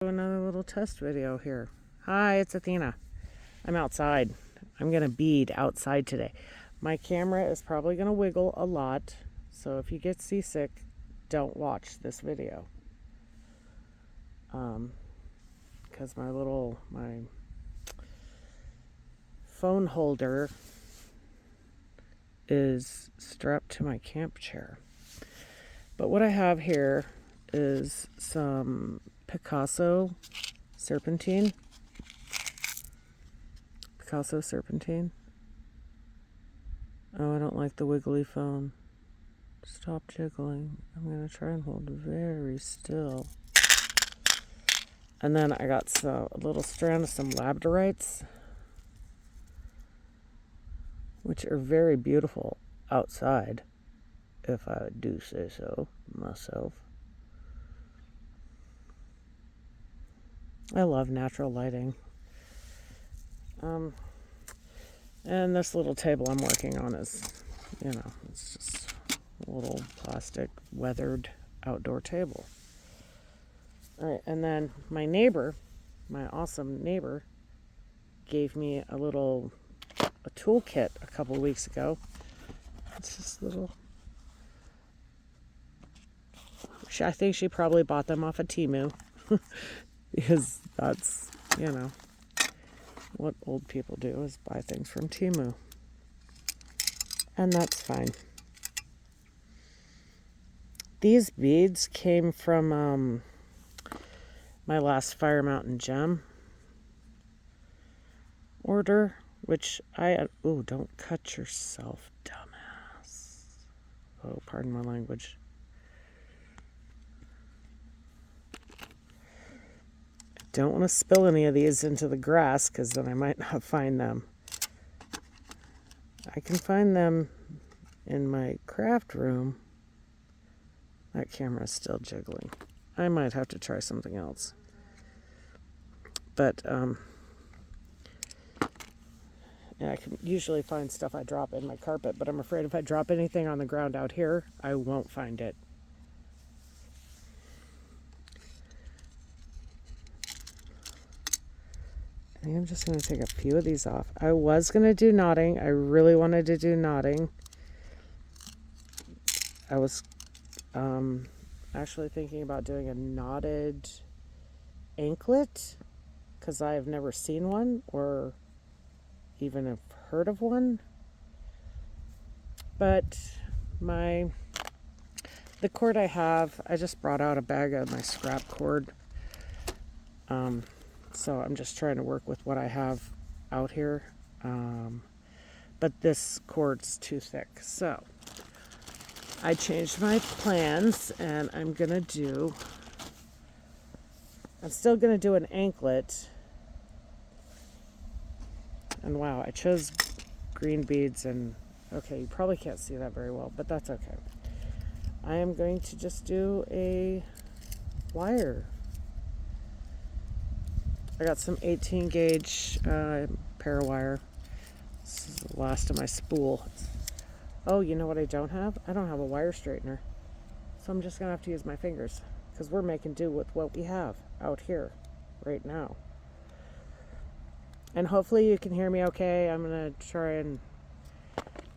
Another little test video here. Hi, it's Athena. I'm outside. I'm going to bead outside today. My camera is probably going to wiggle a lot, so if you get seasick, don't watch this video. Because my phone holder is strapped to my camp chair. But what I have here is some Picasso serpentine. Oh, I don't like the wiggly phone. Stop jiggling. I'm going to try and hold very still. And then I got a little strand of some labradorites, which are very beautiful outside, if I do say so myself. I love natural lighting. And this little table I'm working on is, it's just a little plastic weathered outdoor table. All right, and then my awesome neighbor, gave me a toolkit a couple of weeks ago. It's just little. I think she probably bought them off of Temu, because that's, what old people do is buy things from Temu. And that's fine. These beads came from my last Fire Mountain Gem order, which don't cut yourself, dumbass. Oh, pardon my language. Don't want to spill any of these into the grass, because then I might not find them. I can find them in my craft room. That camera is still jiggling. I might have to try something else. But I can usually find stuff I drop in my carpet, but I'm afraid if I drop anything on the ground out here, I won't find it. I think I'm just going to take a few of these off. I was going to do knotting. I really wanted to do knotting. I was actually thinking about doing a knotted anklet, because I have never seen one or even have heard of one. But the cord I have, I just brought out a bag of my scrap cord. So I'm just trying to work with what I have out here. But this cord's too thick. So I changed my plans, and I'm still going to do an anklet. And wow, I chose green beads, and okay, you probably can't see that very well, but that's okay. I am going to just do a wire. I got some 18 gauge parawire. This is the last of my spool. Oh, you know what I don't have? I don't have a wire straightener. So I'm just going to have to use my fingers, because we're making do with what we have out here right now. And hopefully you can hear me okay. I'm going to try and,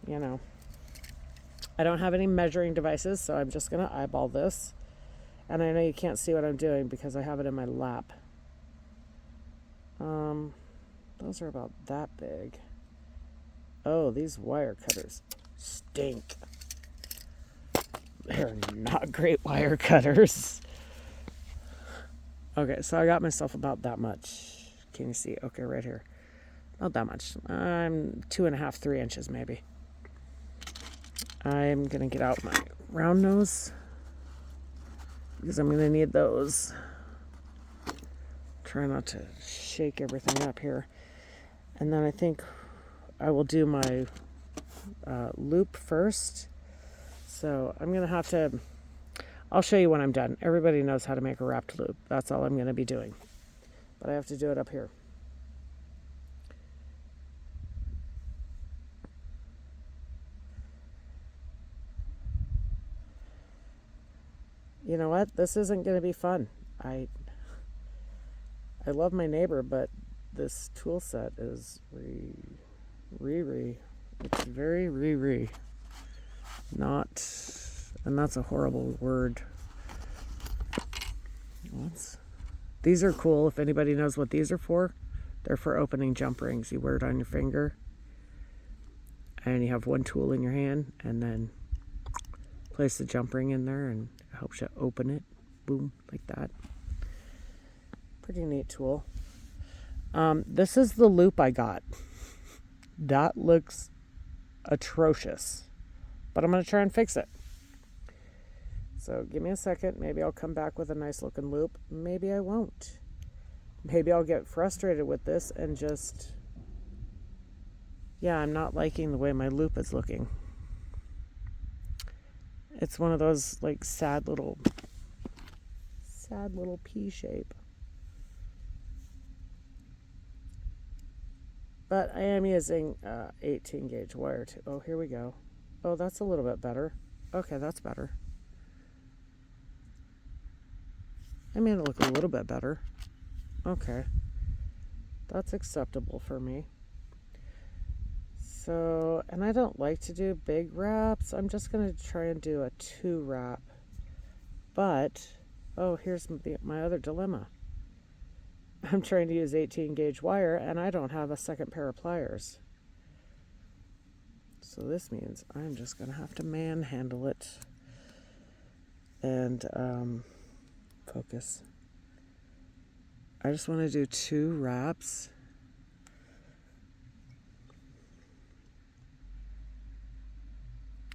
I don't have any measuring devices, so I'm just going to eyeball this. And I know you can't see what I'm doing because I have it in my lap. Those are about that big. Oh, these wire cutters stink. They're not great wire cutters. Okay, so I got myself about that much. Can you see? Okay, right here. Not that much. I'm 2.5, 3 inches maybe. I'm going to get out my round nose, because I'm going to need those. Try not to shake everything up here. And then I think I will do my loop first. So I'm going to have to, I'll show you when I'm done. Everybody knows how to make a wrapped loop. That's all I'm going to be doing. But I have to do it up here. You know what? This isn't going to be fun. I love my neighbor, but this tool set is re. It's very re. Not, and that's a horrible word. These are cool. If anybody knows what these are for, they're for opening jump rings. You wear it on your finger, and you have one tool in your hand, and then place the jump ring in there, and it helps you open it. Boom, like that. Pretty neat tool. This is the loop I got. That looks atrocious, but I'm going to try and fix it. So give me a second. Maybe I'll come back with a nice looking loop. Maybe I won't. Maybe I'll get frustrated with this and just... Yeah, I'm not liking the way my loop is looking. It's one of those like sad little pea shape. But I am using 18 gauge wire too. Oh, here we go. Oh, that's a little bit better. Okay, that's better. I made it look a little bit better. Okay. That's acceptable for me. So, and I don't like to do big wraps. I'm just going to try and do a 2 wrap. But, oh, here's my other dilemma. I'm trying to use 18 gauge wire and I don't have a second pair of pliers. So this means I'm just going to have to manhandle it. And, focus. I just want to do 2 wraps.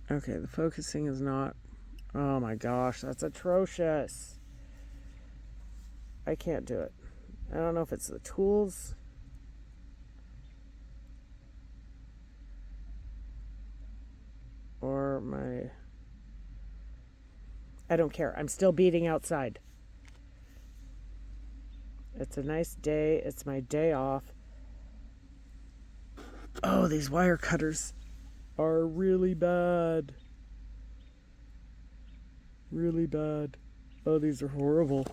Okay, the focusing is not... Oh my gosh, that's atrocious. I can't do it. I don't know if it's the tools. Or my... I don't care. I'm still beading outside. It's a nice day. It's my day off. Oh, these wire cutters are really bad. Really bad. Oh, these are horrible.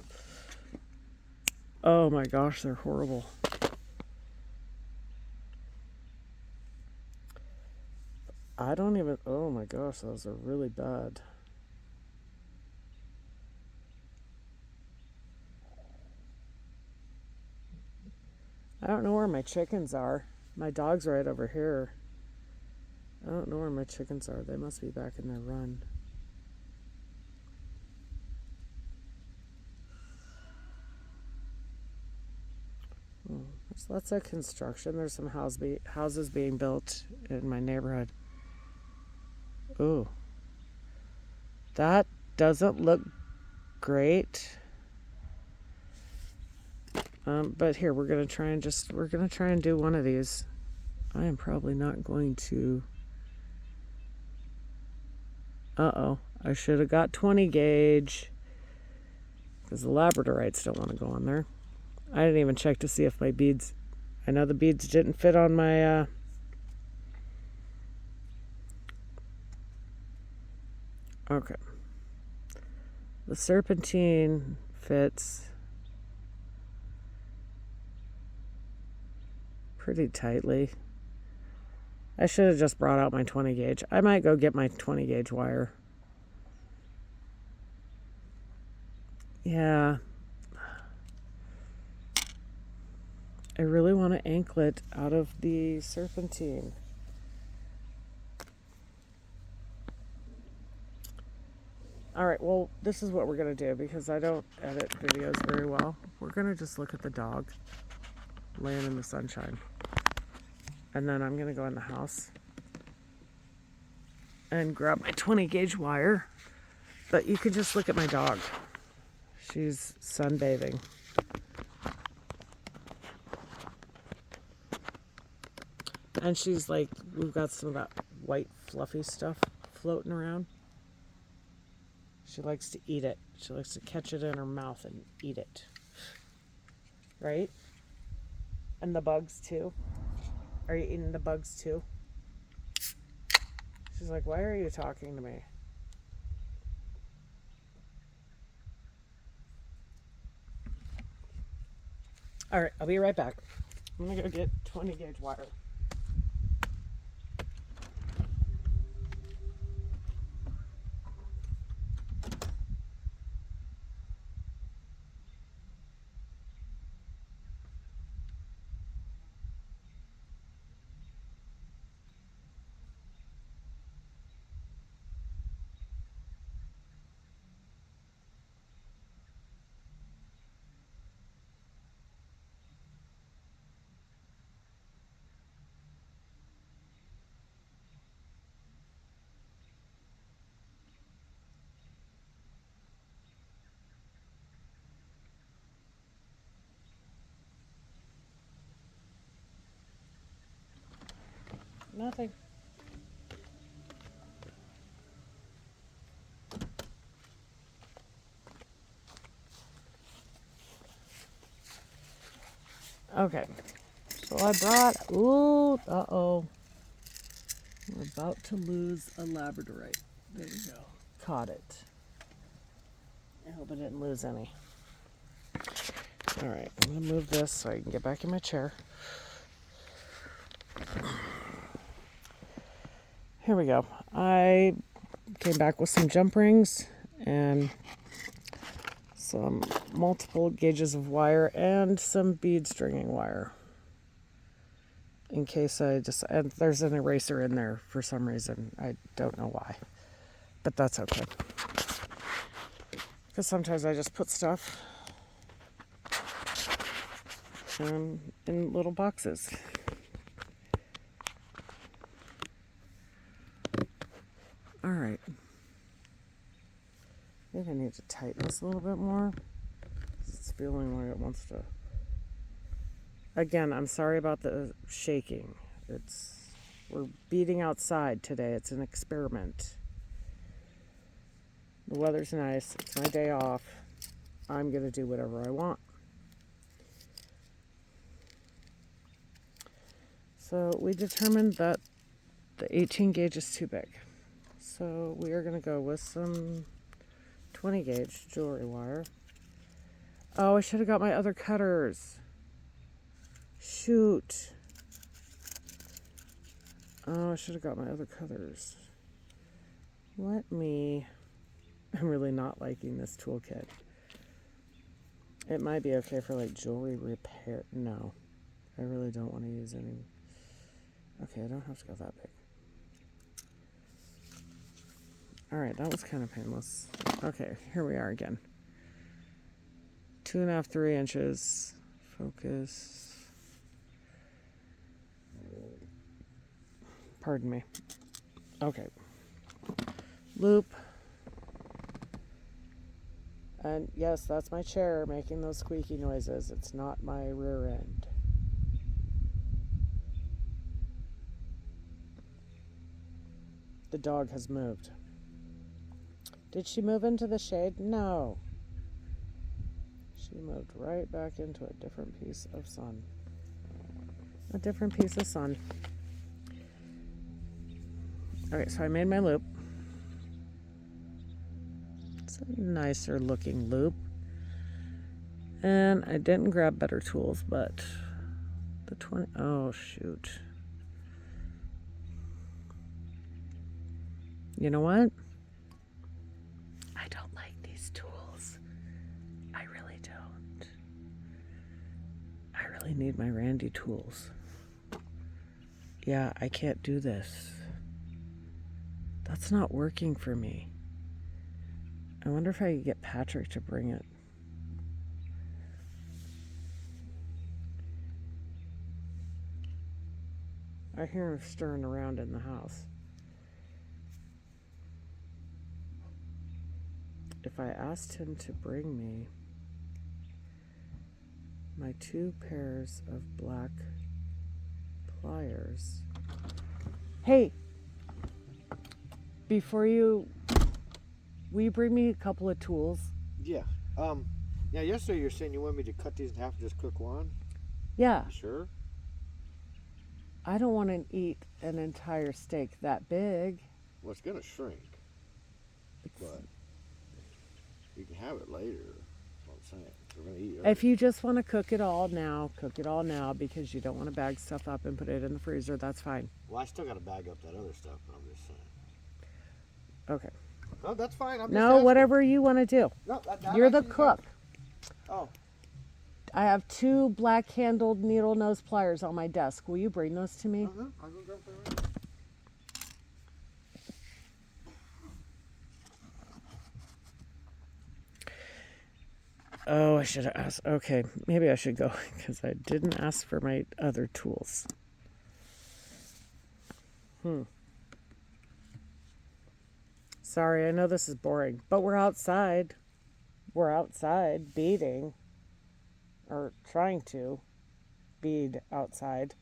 Oh my gosh, they're horrible. I don't even... Oh my gosh, those are really bad. I don't know where my chickens are. My dog's right over here. I don't know where my chickens are. They must be back in their run. Oh, there's lots of construction. There's some houses being built in my neighborhood. Ooh. That doesn't look great. But here, we're going to try and do one of these. I am probably not going to... Uh-oh. I should have got 20 gauge. Because the labradorites don't want to go on there. I didn't even check to see if my beads... I know the beads didn't fit on my... Okay. The serpentine fits pretty tightly. I should have just brought out my 20 gauge. I might go get my 20 gauge wire. Yeah. I really want to anklet out of the serpentine. Alright, well, this is what we're going to do because I don't edit videos very well. We're going to just look at the dog laying in the sunshine. And then I'm going to go in the house and grab my 20 gauge wire. But you can just look at my dog. She's sunbathing. And she's like, we've got some of that white fluffy stuff floating around. She likes to eat it. She likes to catch it in her mouth and eat it. Right? And the bugs too. Are you eating the bugs too? She's like, why are you talking to me? All right, I'll be right back. I'm gonna go get 20 gauge wire. Nothing. Okay. So I brought. Ooh. Uh-oh. We're about to lose a labradorite. There you go. Caught it. I hope I didn't lose any. All right. I'm gonna move this so I can get back in my chair. Here we go. I came back with some jump rings and some multiple gauges of wire and some bead stringing wire. In case and there's an eraser in there for some reason. I don't know why, but that's okay. Because sometimes I just put stuff in little boxes. All right. I think I need to tighten this a little bit more. It's feeling like it wants to. Again, I'm sorry about the shaking. We're beading outside today. It's an experiment. The weather's nice. It's my day off. I'm going to do whatever I want. So we determined that the 18 gauge is too big. So we are going to go with some 20 gauge jewelry wire. Oh, I should have got my other cutters. Shoot. Oh, I should have got my other cutters. I'm really not liking this toolkit. It might be okay for like jewelry repair. No, I really don't want to use any. Okay, I don't have to go that big. All right, that was kind of painless. Okay, here we are again. 2.5, 3 inches. Focus. Pardon me. Okay. Loop. And yes, that's my chair making those squeaky noises. It's not my rear end. The dog has moved. Did she move into the shade? No. She moved right back into a different piece of sun. A different piece of sun. Alright, so I made my loop. It's a nicer looking loop. And I didn't grab better tools, but the 20... Oh, shoot. You know what? I don't like these tools. I really don't. I really need my Randy tools. Yeah, I can't do this. That's not working for me. I wonder if I could get Patrick to bring it. I hear him stirring around in the house. If I asked him to bring me my 2 pairs of black pliers. Hey, will you bring me a couple of tools? Yeah. Yeah, yesterday you were saying you wanted me to cut these in half and just cook one? Yeah. You sure? I don't want to eat an entire steak that big. Well, it's going to shrink. But you can have it later, that's what I'm saying. We're gonna eat. If you just want to cook it all now, cook it all now because you don't want to bag stuff up and put it in the freezer. That's fine. Well, I still got to bag up that other stuff, but I'm just saying. Okay. No, that's fine. I'm just No, asking. whatever you want to do. No, You're the cook. Oh. I have 2 black-handled needle nose pliers on my desk. Will you bring those to me? I'll go grab them. Oh, I should have asked. Okay, maybe I should go because I didn't ask for my other tools. Sorry, I know this is boring, but we're outside. We're outside beading, or trying to bead outside.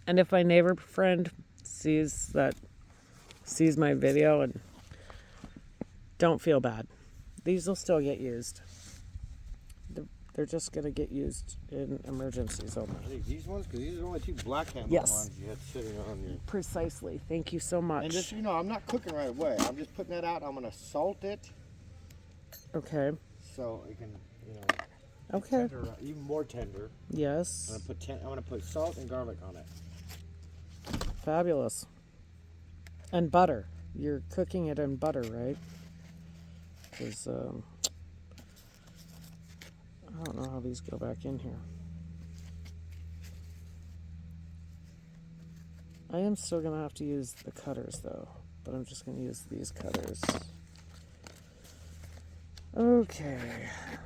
And if my neighbor friend sees my video, and don't feel bad, these will still get used. They're just going to get used in emergencies only. I think these ones, because these are only 2 black handled Yes. ones you had sitting on your. Precisely. Thank you so much. And just so you know, I'm not cooking right away. I'm just putting that out. I'm gonna salt it Okay. so it can, you know, Okay. tender, even more tender. Yes. I'm gonna put salt and garlic on it. Fabulous. And butter. You're cooking it in butter, right? Because I don't know how these go back in here. I am still going to have to use the cutters, though. But I'm just going to use these cutters. Okay.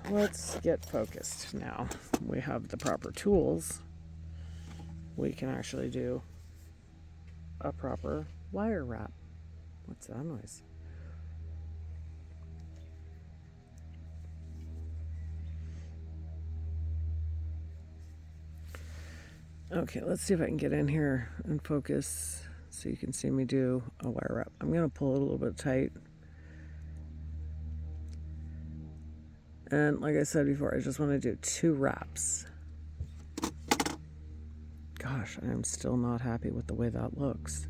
Let's get focused now. We have the proper tools. We can actually do a proper wire wrap. What's that noise? Okay, let's see if I can get in here and focus so you can see me do a wire wrap. I'm going to pull it a little bit tight. And like I said before, I just want to do 2 wraps. Gosh, I am still not happy with the way that looks.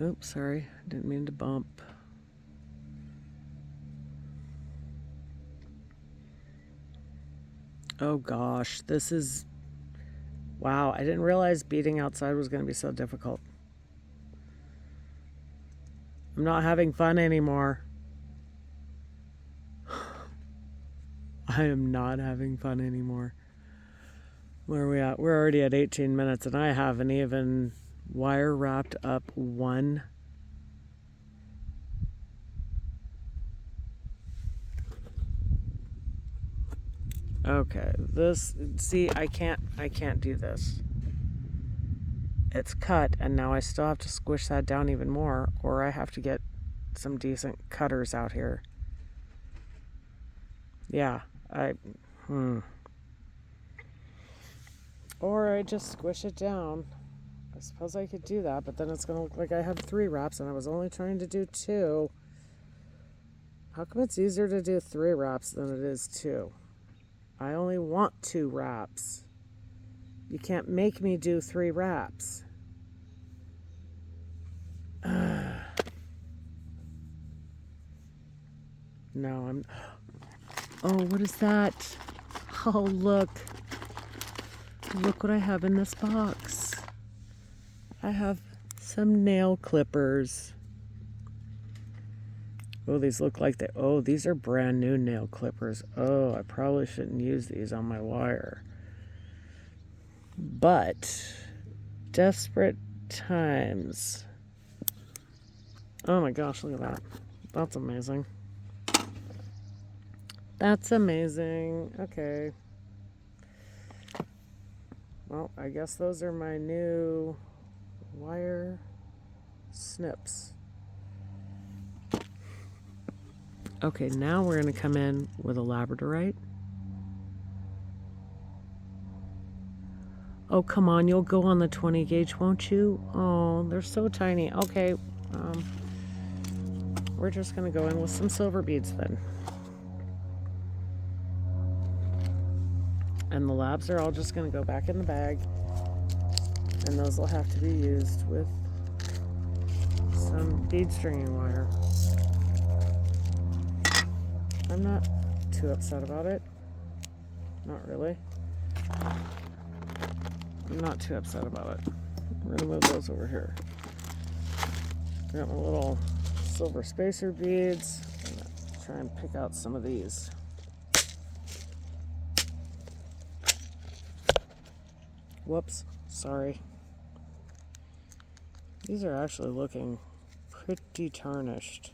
Oops, sorry. Didn't mean to bump. Oh gosh, this is... Wow, I didn't realize beading outside was going to be so difficult. I'm not having fun anymore. I am not having fun anymore. Where are we at? We're already at 18 minutes and I haven't even wire wrapped up one. Okay, this, see, I can't do this. It's cut and now I still have to squish that down even more, or I have to get some decent cutters out here. Yeah, Or I just squish it down. I suppose I could do that, but then it's gonna look like I have 3 wraps and I was only trying to do 2. How come it's easier to do 3 wraps than it is 2? I only want 2 wraps. You can't make me do 3 wraps. No, I'm... Oh, what is that? Oh, look. Look what I have in this box. I have some nail clippers. Oh, these look like they... Oh, these are brand new nail clippers. Oh, I probably shouldn't use these on my wire. But, desperate times. Oh my gosh, look at that. That's amazing. That's amazing. Okay. Well, I guess those are my new wire snips. Okay, now we're going to come in with a labradorite. Oh, come on, you'll go on the 20 gauge, won't you? Oh, they're so tiny. Okay, we're just going to go in with some silver beads then. And the labs are all just going to go back in the bag. And those will have to be used with some bead stringing wire. I'm not too upset about it. Not really. I'm not too upset about it. We're going to move those over here. Got my little silver spacer beads. I'm going to try and pick out some of these. Whoops, sorry. These are actually looking pretty tarnished.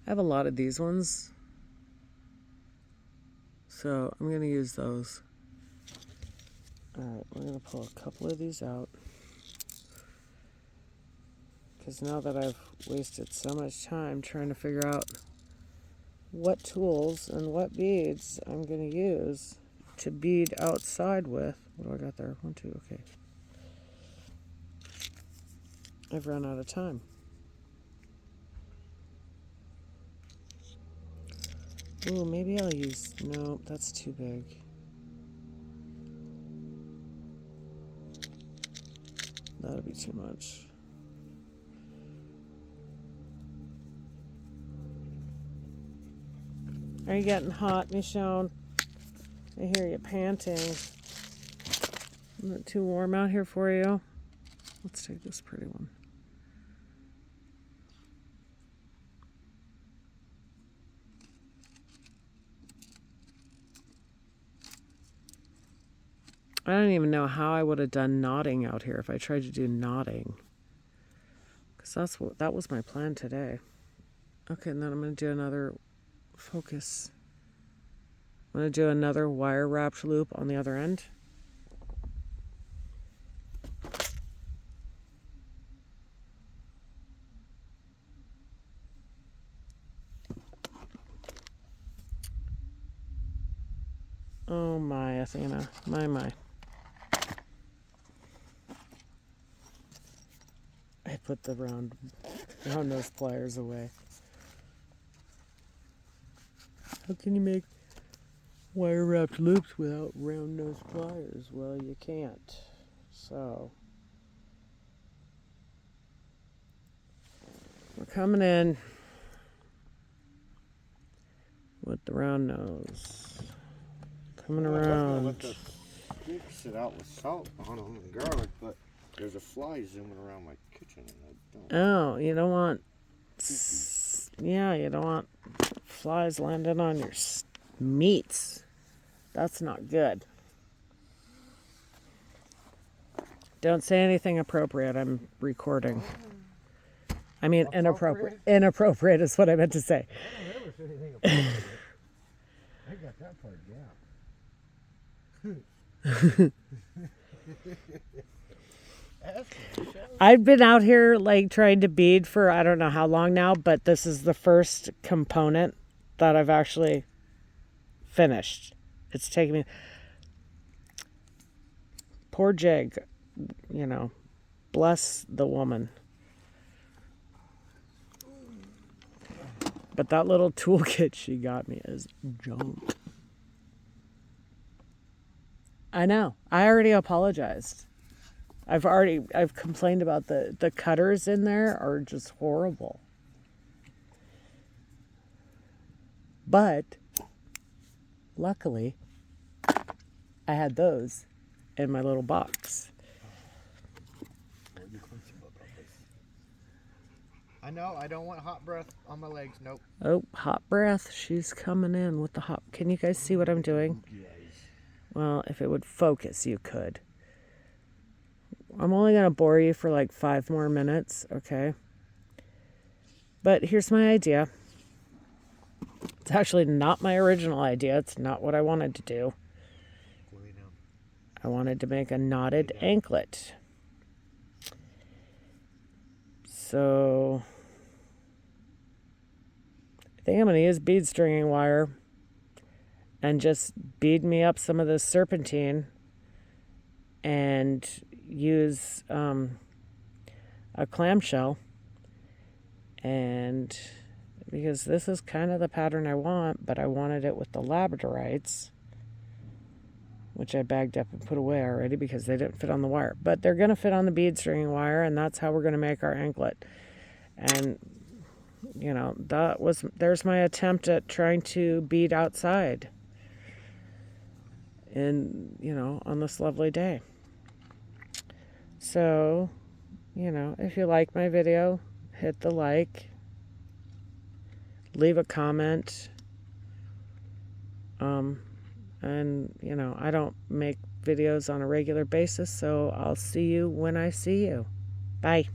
I have a lot of these ones, so I'm going to use those. Alright, we're going to pull a couple of these out. Because now that I've wasted so much time trying to figure out what tools and what beads I'm going to use to bead outside with. What do I got there? 1, 2, okay. I've run out of time. Ooh, maybe I'll use... No, that's too big. That'll be too much. Are you getting hot, Michonne? I hear you panting. Isn't it too warm out here for you? Let's take this pretty one. I don't even know how I would have done knotting out here if I tried to do knotting. Because that was my plan today. Okay, and then I'm going to do another focus. I'm going to do another wire wrapped loop on the other end. Oh my, Athena. My. I put the round nose pliers away. How can you make wire wrapped loops without round nose pliers? Well, you can't. So we're coming in with the round nose. Coming around. Let the scoop sit out with salt on them and garlic, but there's a fly zooming around my kitchen and I don't. Oh, you don't want. Yeah, you don't want flies landing on your meats. That's not good. Don't say anything appropriate. I'm recording. I mean, inappropriate. Inappropriate is what I meant to say. I don't ever say anything appropriate. I got that part down. I've been out here like trying to bead for I don't know how long now, but this is the first component that I've actually finished. It's taken me. Poor Jig, you know, bless the woman. But that little toolkit she got me is junk. I know. I already apologized. I've complained about the cutters in there are just horrible. But luckily I had those in my little box. I know, I don't want hot breath on my legs. Nope. Oh, hot breath. She's coming in with the hot. Can you guys see what I'm doing? Well, if it would focus, you could. I'm only going to bore you for like 5 more minutes, okay? But here's my idea. It's actually not my original idea. It's not what I wanted to do. I wanted to make a knotted anklet. So I think I'm going to use bead stringing wire and just bead me up some of this serpentine and use a clamshell. And because this is kind of the pattern I want, but I wanted it with the labradorites, which I bagged up and put away already because they didn't fit on the wire. But they're going to fit on the bead stringing wire, and that's how we're going to make our anklet. And, you know, there's my attempt at trying to bead outside in, you know, on this lovely day. So, you know, if you like my video, hit the like, leave a comment. And, you know, I don't make videos on a regular basis, so I'll see you when I see you. Bye.